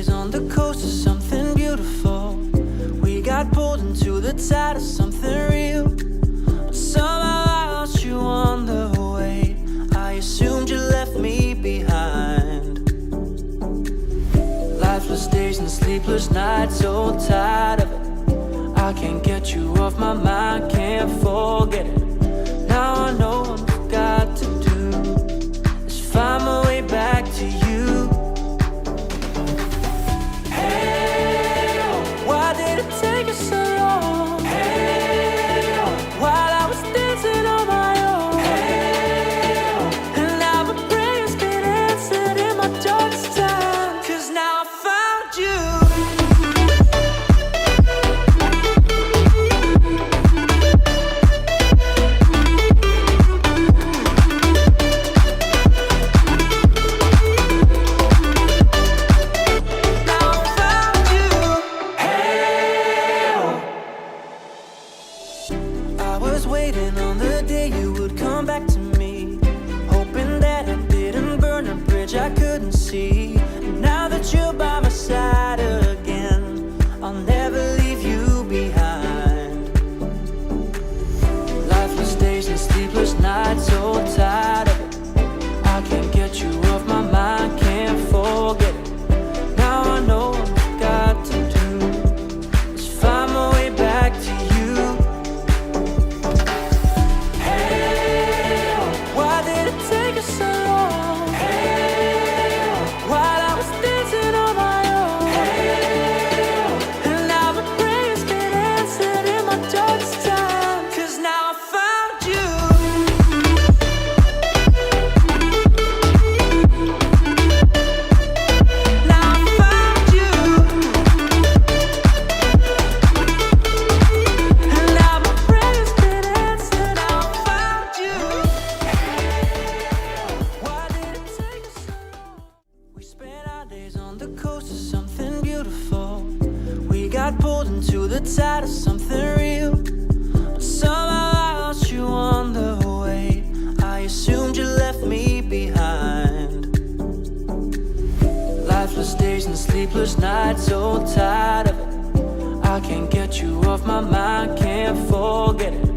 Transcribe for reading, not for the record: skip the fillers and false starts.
days on the coast of something beautiful. We got pulled into the tide of something real. But somehow I lost you on the way. I assumed you left me behind. Lifeless days and sleepless nights, so tired of it. I can't get you off my mind, can't forget it. Now I know what I've got to do is find my way back to you. Hey, oh, why did it take us so long? Hey, oh, while I was dancing on my own. Hey, oh, and now my prayers been answered in my darkest time. 'Cause now I found you. I was waiting on the day you would come back to me, hoping that I didn't burn a bridge I couldn't see. And now that you're by my side again, I'll never leave you behind. Lifeless days and sleepless nights, so tired of it. I can't get you off my mind, can't forget it. Now I know what I've got to do is find my way back to you. Days on the coast of something beautiful. We got pulled into the tide of something real. But somehow I lost you on the way. I assumed you left me behind. Lifeless days and sleepless nights, so tired of it. I can't get you off my mind, can't forget it.